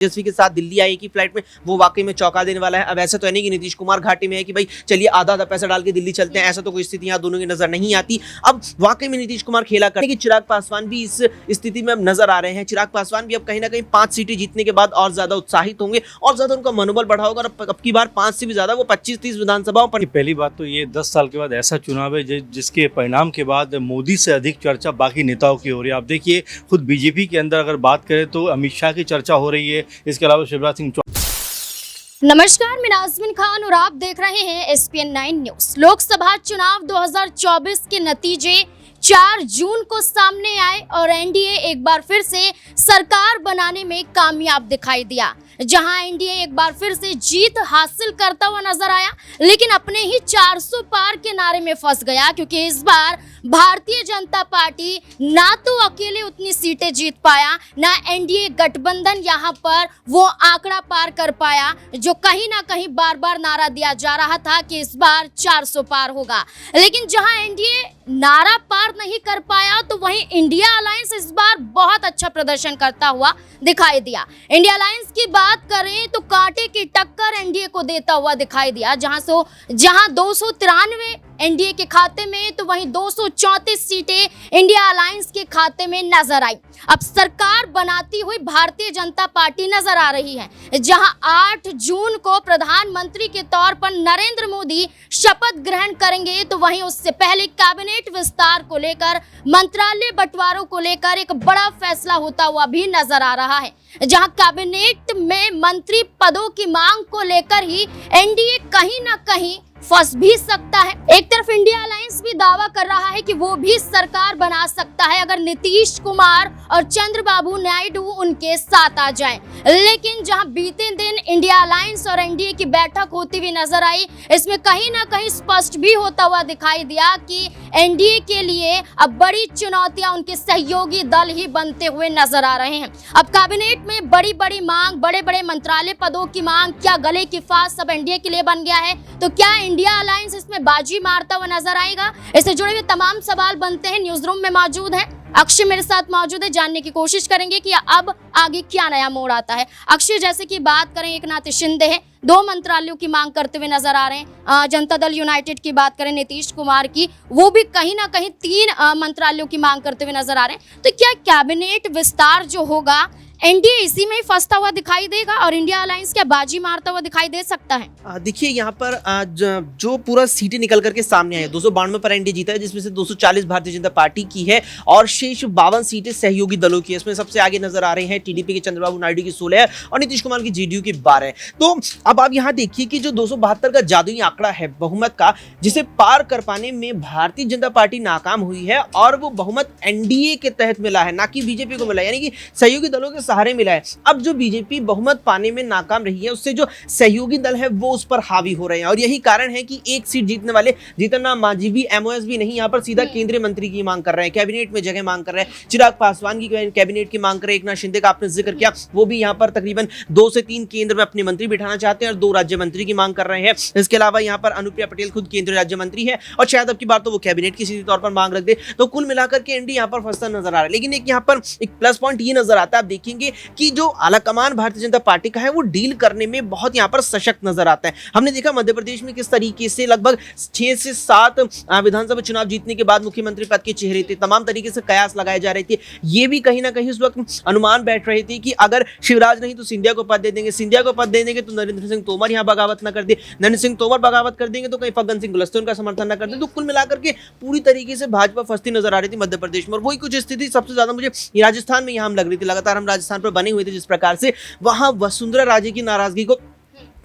तेजस्वी के साथ दिल्ली आई की फ्लाइट में, वो वाकई में चौंका देने वाला है। अब ऐसा तो है नहीं कि नीतीश कुमार घाटी में है कि भाई चलिए आधा आधा पैसा डाल के दिल्ली चलते हैं, ऐसा तो कोई स्थिति यहाँ दोनों की नजर नहीं आती। अब वाकई में नीतीश कुमार खेला करते हैं कि चिराग पासवान भी इस स्थिति में अब नजर आ रहे हैं। चिराग पासवान भी अब कहीं ना कहीं 5 सीटें जीतने के बाद और ज्यादा उत्साहित होंगे और ज्यादा उनका मनोबल बढ़ा होगा और अब की बार 5 से भी ज्यादा वो 25-30 विधानसभाओं पर। पहली बात तो ये 10 साल के बाद ऐसा चुनाव है जिसके परिणाम के बाद मोदी से अधिक चर्चा बाकी नेताओं की हो रही है। आप देखिए खुद बीजेपी के अंदर अगर बात करें तो अमित शाह की चर्चा हो रही है, इसके अलावा शिवराज सिंह चौहान। नमस्कार, मैं नाज़मीन खान और आप देख रहे हैं SPN 9 न्यूज। लोकसभा चुनाव 2024 के नतीजे 4 जून को सामने आए और एनडीए एक बार फिर से सरकार बनाने में कामयाब दिखाई दिया। जहां एनडीए एक बार फिर से जीत हासिल करता हुआ नजर आया, लेकिन अपने ही 400 पार के नारे में फंस गया, क्योंकि इस बार भारतीय जनता पार्टी ना तो अकेले उतनी सीटें जीत पाया, ना एनडीए गठबंधन यहां पर वो आंकड़ा पार कर पाया जो कहीं ना कहीं बार बार नारा दिया जा रहा था कि इस बार 400 पार होगा। लेकिन जहां एनडीए नारा पार नहीं कर पाया, तो वहीं इंडिया अलायंस इस बार बहुत अच्छा प्रदर्शन करता हुआ दिखाई दिया। इंडिया अलायंस की बात करें तो कांटे की टक्कर एनडीए को देता हुआ दिखाई दिया। जहां 293 एनडीए के खाते में, तो वहीं 234 सीटें इंडिया अलायंस के खाते में नजर आई। अब सरकार बनाती हुई भारतीय जनता पार्टी नजर आ रही है, जहां 8 जून को प्रधानमंत्री के तौर पर नरेंद्र मोदी शपथ ग्रहण करेंगे, तो वहीं उससे पहले कैबिनेट विस्तार को लेकर, मंत्रालय बंटवारों को लेकर एक बड़ा फैसला होता हुआ भी नजर आ रहा है। जहां कैबिनेट में मंत्री पदों की मांग को लेकर ही एनडीए कहीं ना कहीं फंस भी सकता है। एक तरफ इंडिया अलायंस भी दावा कर रहा है कि वो भी सरकार बना सकता है अगर नीतीश कुमार और चंद्रबाबू नायडू उनके साथ आ जाएं। लेकिन जहां बीते दिन इंडिया अलायंस और एनडीए की बैठक होती हुई नजर आई, इसमें कहीं ना कहीं स्पष्ट भी होता हुआ दिखाई दिया कि एनडीए के लिए अब बड़ी चुनौतियां उनके सहयोगी दल ही बनते हुए नजर आ रहे हैं। अब कैबिनेट में बड़ी बड़ी मांग, बड़े बड़े मंत्रालय पदों की मांग, क्या गले की फांस सब एनडीए के लिए बन गया है? तो क्या इंडिया अलायंस इसमें बाजी मारता हुआ नजर आएगा? इससे जुड़े हुए तमाम सवाल बनते हैं। न्यूज रूम में मौजूद है अक्षय, मेरे साथ मौजूद है। जानने की कोशिश करेंगे कि अब आगे क्या नया मोड़ आता है। अक्षय, जैसे कि बात करें, एकनाथ शिंदे हैं, 2 मंत्रालयों की मांग करते हुए नजर आ रहे हैं। जनता दल यूनाइटेड की बात करें नीतीश कुमार की, वो भी कहीं ना कहीं 3 मंत्रालयों की मांग करते हुए नजर आ रहे हैं। तो क्या कैबिनेट विस्तार जो होगा, एनडीए इसी में ही फंसता हुआ दिखाई देगा और इंडिया अलायंस क्या बाजी मारता हुआ दिखाई दे सकता है? देखिए यहाँ पर जो पूरा सीटें निकल करके सामने आई है, 292 पर एनडीए जीता है, जिसमें से 240 भारतीय जनता पार्टी की है और शेष 52 सीटें सहयोगी दलों की है। इसमें सबसे आगे नजर आ रहे हैं टीडीपी के चंद्रबाबू नायडू की 16 और नीतीश कुमार की जेडीयू की 12। तो अब आप यहाँ देखिए कि जो 272 का जादुई आंकड़ा है बहुमत का, जिसे पार कर पाने में भारतीय जनता पार्टी नाकाम हुई है और वो बहुमत एनडीए के तहत मिला है, ना कि बीजेपी को मिला, यानी कि सहयोगी दलों के सहारे मिला है। अब जो बीजेपी बहुमत पाने में नाकाम रही है, उससे जो सहयोगी दल है वो उस पर हावी हो रहे हैं और यही कारण है कि एक सीट जीतने वाले जीतन राम मांझी भी, एमओएस भी नहीं, यहाँ पर सीधा केंद्रीय मंत्री की मांग कर रहे हैं, कैबिनेट में जगह मांग कर रहे हैं। चिराग पासवान की कैबिनेट की मांग कर रहे हैं। एकनाथ शिंदे का आपने जिक्र किया, वो भी यहाँ पर तकरीबन 2 से 3 केंद्र में अपने मंत्री बिठाना चाहते हैं और 2 राज्य मंत्री की मांग कर रहे हैं। इसके अलावा यहाँ पर अनुप्रिया पटेल खुद केंद्रीय राज्य मंत्री है और शायद अब की बार तो वो कैबिनेट की सीधे तौर पर मांग रख दे। तो कुल मिलाकर के एनडीए यहाँ पर फंसता नजर आ रहा है। लेकिन एक यहाँ पर एक प्लस पॉइंट ये नजर आता है, आप देखेंगे कि जो आला कमान भारतीय जनता पार्टी का है वो डील करने में बहुत यहाँ पर सशक्त नजर आता है। हमने देखा मध्य प्रदेश में किस तरीके से लगभग 6 से 7 विधानसभा चुनाव जीतने के बाद मुख्यमंत्री पद के चेहरे थे, तमाम तरीके से कयास लगाए जा रहे थे। ये भी कहीं ना कहीं उस वक्त अनुमान बैठ रहे थे कि अगर शिवराज नहीं तो सिंधिया को पद दे देंगे, सिंधिया को पद दे देंगे तो नरेंद्र सिंह तोमर यहाँ बगावत न कर दे, नरेंद्र सिंह तोमर बगावत कर देंगे तो कहीं फग्गन सिंह कुलस्ते उनका समर्थन न कर दे। तो कुल मिलाकर के पूरी तरीके से भाजपा फंसती नजर आ रही थी मध्य प्रदेश में और वही कुछ स्थिति सबसे ज्यादा मुझे राजस्थान में यहाँ लग रही थी। लगातार हम राजस्थान पर बने हुए थे, जिस प्रकार से वहां वसुंधरा राजे की नाराजगी को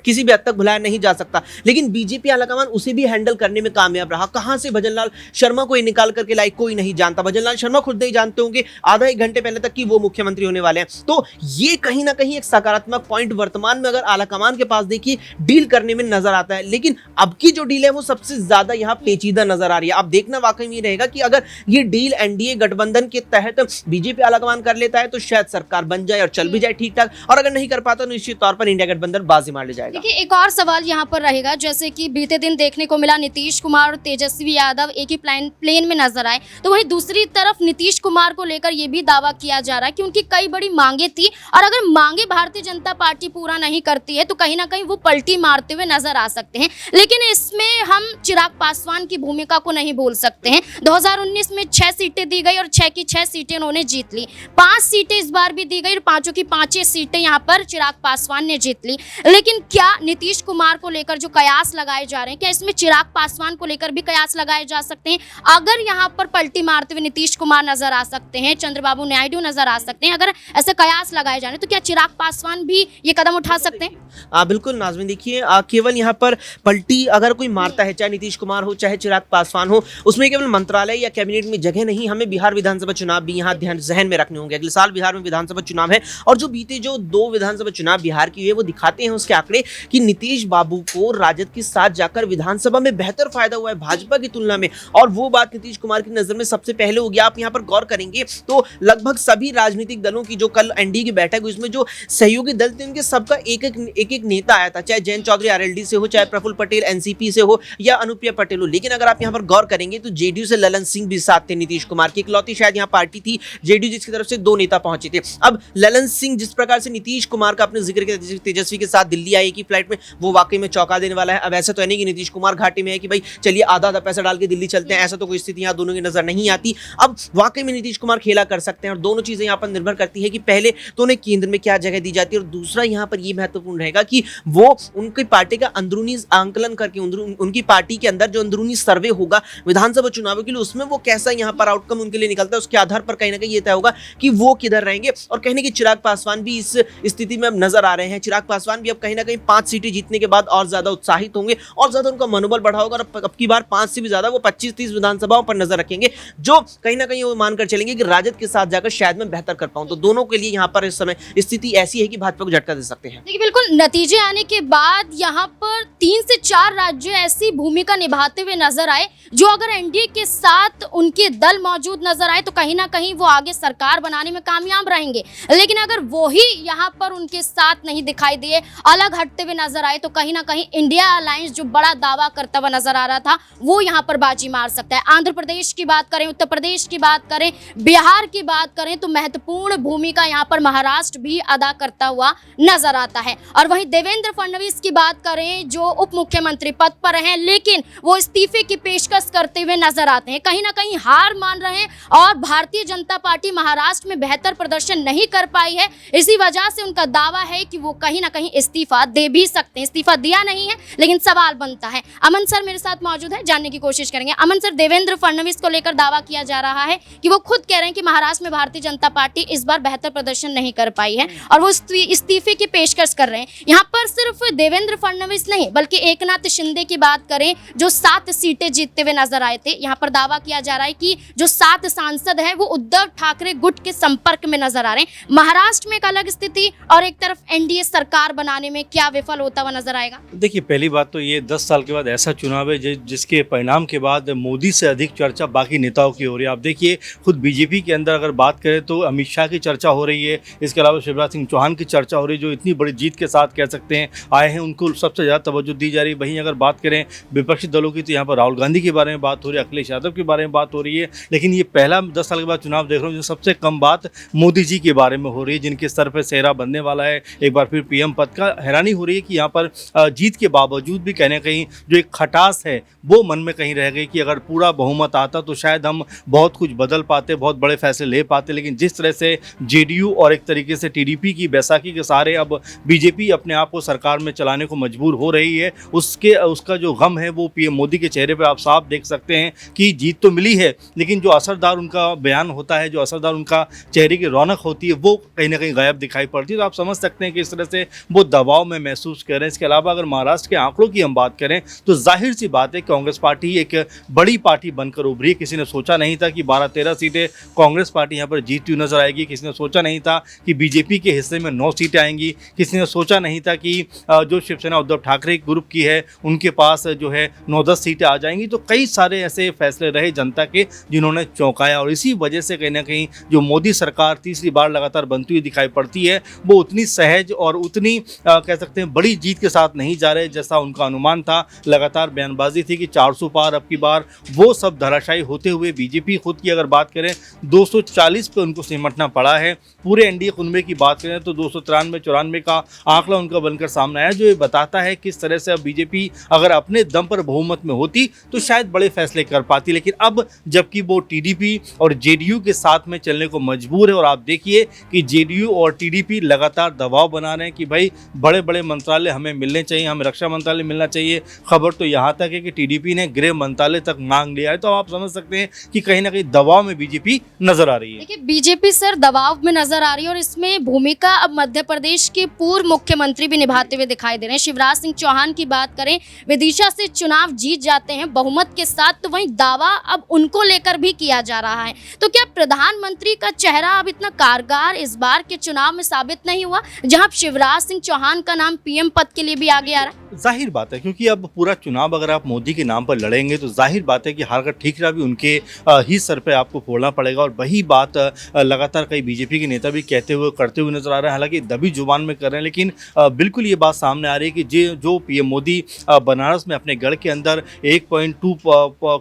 किसी भी हद तक भुलाया नहीं जा सकता, लेकिन बीजेपी आलाकमान उसे भी हैंडल करने में कामयाब रहा। कहां से भजनलाल शर्मा को निकाल करके लाई कोई नहीं जानता, भजनलाल शर्मा खुद नहीं जानते होंगे आधा 1 घंटे पहले तक कि वो मुख्यमंत्री होने वाले हैं। तो ये कहीं ना कहीं एक सकारात्मक पॉइंट वर्तमान में अगर आलाकमान के पास देखिए डील करने में नजर आता है। लेकिन अब की जो डील है वो सबसे ज्यादा यहाँ पेचीदा नजर आ रही है। अब देखना वाकई में रहेगा कि अगर ये डील एनडीए गठबंधन के तहत बीजेपी आलाकमान कर लेता है तो शायद सरकार बन जाए और चल भी जाए ठीक ठाक, और अगर नहीं कर पाता तो निश्चित तौर पर इंडिया गठबंधन बाजी मार ले जाएगा। जाएगा। देखिए, एक और सवाल यहाँ पर रहेगा, जैसे कि बीते दिन देखने को मिला नीतीश कुमार और तेजस्वी यादव एक ही प्लेन में नजर आए, तो वहीं दूसरी तरफ नीतीश कुमार को लेकर ये भी दावा किया जा रहा है कि उनकी कई बड़ी मांगे थी और अगर मांगे भारतीय जनता पार्टी पूरा नहीं करती है तो कहीं ना कहीं वो पलटी मारते हुए नजर आ सकते हैं। लेकिन इसमें हम चिराग पासवान की भूमिका को नहीं भूल सकते हैं। 2019 में 6 सीटें दी गई और 6 की 6 सीटें उन्होंने जीत ली। 5 सीटें इस बार भी दी गई और 5 की 5 सीटें यहाँ पर चिराग पासवान ने जीत ली। लेकिन क्या नीतीश कुमार को लेकर जो कयास लगाए जा रहे हैं, क्या इसमें चिराग पासवान को लेकर भी कयास लगाए जा सकते हैं? अगर यहाँ पर पलटी मारते हुए नीतीश कुमार नजर आ सकते हैं, चंद्रबाबू नायडू नजर आ सकते हैं, अगर ऐसे कयास लगाए जा रहे हैं तो क्या चिराग पासवान भी ये कदम उठा सकते हैं? बिल्कुल नाज़मीन, देखिए केवल यहाँ पर पलटी अगर कोई मारता है, चाहे नीतीश कुमार हो चाहे चिराग पासवान हो, उसमें केवल मंत्रालय या कैबिनेट में जगह नहीं, हमें बिहार विधानसभा चुनाव भी यहाँ ध्यान जहन में रखने होंगे। अगले साल बिहार में विधानसभा चुनाव है और जो बीते जो 2 विधानसभा चुनाव बिहार की हुए वो दिखाते हैं उसके आंकड़े कि नीतीश बाबू को राजद के साथ जाकर विधानसभा में बेहतर फायदा हुआ है भाजपा की तुलना में, और वो बात नीतीश कुमार की नजर में सबसे पहले होगी। आप यहाँ पर गौर करेंगे तो लगभग सभी राजनीतिक दलों की जो कल एनडीए की बैठक हुई उसमें जो सहयोगी दल थे उनके सबका एक नेता आया था, चाहे जयंत चौधरी आरएलडी से हो, चाहे प्रफुल्ल पटेल एनसीपी से हो या अनुप्रिया पटेल हो। लेकिन अगर आप यहाँ पर गौर करेंगे तो जेडीयू से ललन सिंह भी साथ थे नीतीश कुमार की, इकलौती शायद यहाँ पार्टी थी जेडीयू जिसकी तरफ से 2 नेता पहुंचे थे। अब ललन सिंह जिस प्रकार से नीतीश कुमार का अपने जिक्र किया तेजस्वी के साथ दिल्ली आए की फ्लाइट में, वो वाकई में चौंका देने वाला है। अब ऐसा तो है नहीं कि नीतीश कुमार घाटे में है कि भाई चलिए आधा पैसा डाल के दिल्ली चलते हैं, ऐसा तो कोई स्थिति यहाँ दोनों की नजर नहीं आती। अब वाकई में नीतीश कुमार खेला कर सकते हैं और दोनों चीजें यहाँ पर निर्भर करती है कि पहले तो उन्हें केंद्र में क्या जगह दी जाती है और दूसरा यहाँ पर यह महत्वपूर्ण रहेगा कि वो उनकी पार्टी का अंदरूनी आंकलन करके उनकी पार्टी के अंदर जो अंदरूनी सर्वे होगा विधानसभा चुनावों के लिए उसमें वो कैसा यहाँ पर आउटकम उनके लिए निकलता है, उसके आधार पर कहीं ना कहीं ये तय होगा कि वो किधर रहेंगे। और कहने की चिराग पासवान भी इस स्थिति में अब नजर आ रहे हैं। चिराग पासवान भी अब कहीं ना कहीं 5 सीटें जीतने के बाद और ज्यादा उत्साहित होंगे और ज्यादा उनका मनोबल बढ़ा होगा और अब की बार 5 से भी ज्यादा वो 25-30 विधानसभाओं पर नजर रखेंगे, जो कहीं ना कहीं वो मानकर चलेंगे कि राजद के साथ जाकर शायद मैं बेहतर कर पाऊं। तो दोनों के लिए यहाँ पर इस समय स्थिति ऐसी है कि भाजपा को झटका दे सकते हैं। देखिए, बिल्कुल नतीजे आने के बाद यहाँ पर 3 से 4 राज्य ऐसी भूमिका निभाते हुए नजर आए जो अगर एनडीए के साथ उनके दल मौजूद नजर आए तो कहीं ना कहीं वो आगे सरकार बनाने में कामयाब रहेंगे। लेकिन अगर वो ही यहाँ पर उनके साथ नहीं दिखाई दिए, अलग हटते हुए नजर आए तो कहीं ना कहीं इंडिया अलायंस जो बड़ा दावा करता हुआ नजर आ रहा था वो यहाँ पर बाजी मार सकता है। आंध्र प्रदेश की बात करें, उत्तर प्रदेश की बात करें, बिहार की बात करें तो महत्वपूर्ण भूमिका यहाँ पर महाराष्ट्र भी अदा करता हुआ नजर आता है। और वहीं देवेंद्र फडणवीस की बात करें जो उप मुख्यमंत्री पद पर हैं लेकिन वो इस्तीफे की पेशकश करते हुए नजर आते हैं, कहीं ना कहीं हार मान रहे हैं और भारतीय जनता पार्टी महाराष्ट्र में बेहतर प्रदर्शन नहीं कर पाई है। इसी वजह से उनका दावा है कि वो कहीं ना कहीं इस्तीफा दे भी सकते हैं। इस्तीफा दिया नहीं है लेकिन सवाल बनता है। अमन सर मेरे साथ मौजूद है, जानने की कोशिश करेंगे। अमन सर, देवेंद्र फडणवीस को लेकर दावा किया जा रहा है कि वो खुद कह रहे हैं कि महाराष्ट्र में भारतीय जनता पार्टी इस बार बेहतर प्रदर्शन नहीं कर पाई है और वो इस्तीफे की पेशकश कर रहे हैं। यहाँ पर सिर्फ देवेंद्र फडणवीस नहीं बल्कि एकनाथ शिंदे की बात करें जो 7 सीटें जीतते हुए नजर आए थे, यहाँ पर दावा किया जा रहा है कि जो 7 सांसद हैं वो उद्धव ठाकरे गुट के संपर्क में नजर आ रहे हैं। महाराष्ट्र में एक अलग स्थिति और एक तरफ एनडीए सरकार बनाने में क्या विफल होता हुआ नजर आएगा? देखिए, पहली बात तो ये 10 साल के बाद ऐसा चुनाव है जिसके परिणाम के बाद मोदी से अधिक चर्चा बाकी नेताओं की हो रही है। आप देखिए, खुद बीजेपी के अंदर अगर बात करें तो अमित शाह की चर्चा हो रही है, इसके अलावा शिवराज सिंह चौहान की चर्चा हो रही है जो इतनी बड़ी जीत के साथ कह सकते हैं आए हैं, उनको सबसे ज़्यादा तवज्जो दी जा रही है। वहीं अगर बात करें विपक्षी दलों की तो यहाँ पर राहुल गांधी के बारे में बात हो रही है, अखिलेश यादव के बारे में बात हो रही है, लेकिन ये पहला 10 साल के बाद चुनाव देख रहा हूँ जो सबसे कम बात मोदी जी के बारे में हो रही है, जिनके सर पर सेहरा बनने वाला है एक बार फिर पीएम पद का। हैरानी हो रही है कि यहाँ पर जीत के बावजूद भी कहीं ना कहीं जो एक खटास है वो मन में कहीं रह गई कि अगर पूरा बहुमत आता तो शायद हम बहुत कुछ बदल पाते, बहुत बड़े फैसले ले पाते। लेकिन जिस तरह से जेडीयू और एक तरीके से टीडीपी की बैसाखी के सहारे अब बीजेपी अपने आप को सरकार में चलाने को मजबूर हो रही है, उसका जो गम है वो पीएम मोदी के चेहरे पे आप साफ देख सकते हैं कि जीत तो मिली है लेकिन जो असरदार उनका बयान होता है, जो असरदार उनका चेहरे की रौनक होती है वो कहीं ना कहीं गायब दिखाई पड़ती है। तो आप समझ सकते हैं कि इस तरह से वो दबाव में महसूस कर रहे हैं। इसके अलावा अगर महाराष्ट्र के आंकड़ों की हम बात करें तो जाहिर सी बात है कांग्रेस पार्टी एक बड़ी पार्टी बनकर उभरी। किसी ने सोचा नहीं था कि 12-13 सीटें कांग्रेस पार्टी यहाँ पर जीतती हुई नजर आएगी। किसी ने सोचा नहीं था कि बीजेपी के हिस्से में 9 सीटें आएंगी। किसी ने सोचा नहीं था कि जो शिवसेना उद्धव ठाकरे ग्रुप की है उनके पास जो है 9-10 सीटें आ जाएंगी। तो कई सारे ऐसे फैसले रहे जनता के जिन्होंने चौंकाया और इसी वजह से कहीं ना कहीं जो मोदी सरकार तीसरी बार लगातार बनती हुई दिखाई पड़ती है वो उतनी सहज और उतनी कह सकते हैं हैं बड़ी जीत के साथ नहीं जा रहे जैसा उनका अनुमान था। लगातार बयानबाजी थी कि 400 पार अब की बार, वो सब धराशायी होते हुए बीजेपी खुद की अगर बात करें 240 पे उनको सिमटना पड़ा है। पूरे एनडीए कुनबे की बात करें तो 293-94 का आंकड़ा उनका बनकर सामने आया, जो ये बताता है किस तरह से अब बीजेपी अगर अपने दम पर बहुमत में होती तो शायद बड़े फैसले कर पाती, लेकिन अब जबकि वो टीडीपी और जेडीयू के साथ में चलने को मजबूर है। और आप देखिए कि जेडीयू और टीडीपी लगातार दबाव बना रहे हैं कि भाई बड़े बड़े मंत्रालय हमें मिलने चाहिए, हमें रक्षा मंत्रालय मिलना चाहिए। खबर तो यहाँ तक है कि टीडीपी ने गृह मंत्रालय तक मांग लिया है। तो आप समझ सकते हैं कि कहीं ना कहीं दबाव में बीजेपी नजर आ रही है। देखिए, बीजेपी सर दबाव में नजर आ रही है और इसमें भूमिका अब मध्य प्रदेश के पूर्व मुख्यमंत्री भी निभाते हुए दिखाई दे रहे हैं। शिवराज सिंह चौहान की बात करें, विदिशा से चुनाव जीत जाते हैं बहुमत के साथ, तो वहीं दावा अब उनको लेकर भी किया जा रहा है। तो क्या प्रधानमंत्री का चेहरा अब इतना कारगर इस बार के चुनाव में साबित नहीं हुआ, जहां शिवराज सिंह चौहान का नाम पीएम पद के लिए भी आगे आ रहा है? जाहिर बात है, क्योंकि अब पूरा चुनाव अगर आप मोदी के नाम पर लड़ेंगे तो जाहिर बात है कि हार का ठीकरा भी उनके ही सर पे आपको फोड़ना पड़ेगा। और वही बात लगातार कई बीजेपी के नेता भी कहते हुए करते हुए नजर आ रहे हैं, हालांकि दबी जुबान में कर रहे हैं, लेकिन बिल्कुल ये बात सामने आ रही है कि जो पीएम मोदी बनारस में अपने गढ़ के अंदर 1.2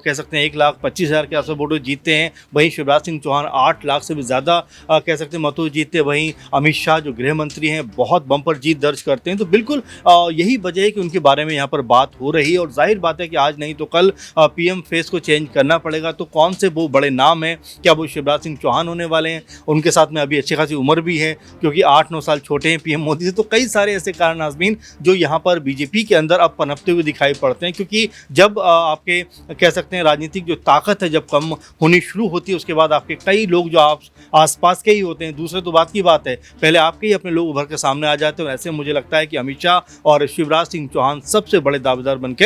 कह सकते हैं 1,25,000 के आसपास वोटों जीतते हैं, वहीं शिवराज सिंह चौहान 8 लाख से भी ज़्यादा कह सकते हैं मतों जीतते हैं। वहीं अमित शाह जो गृह मंत्री हैं बहुत बम्पर जीत दर्ज करते हैं। तो बिल्कुल यही वजह है कि उनके बारे में यहाँ पर बात हो रही है। और जाहिर बात है कि आज नहीं तो कल पीएम फेस को चेंज करना पड़ेगा। तो कौन से वो बड़े नाम हैं? क्या वो शिवराज सिंह चौहान होने वाले हैं? उनके साथ में अभी अच्छी खासी उम्र भी है, क्योंकि 8-9 साल छोटे हैं पीएम मोदी से। तो कई सारे ऐसे कारण नाज़मीन जो यहाँ पर बीजेपी के अंदर अब पनपते हुए दिखाई पड़ते हैं, क्योंकि जब आपके कह सकते हैं राजनीतिक जो ताकत है जब कम होनी शुरू होती है, उसके बाद आपके कई लोग जो आप आसपास के ही होते हैं, दूसरे तो बात की बात है, पहले आपके ही अपने लोग उभर के सामने आ जाते हैं। और ऐसे मुझे लगता है कि अमित शाह और शिवराज सिंह चौहान सबसे बड़े दावेदार बनके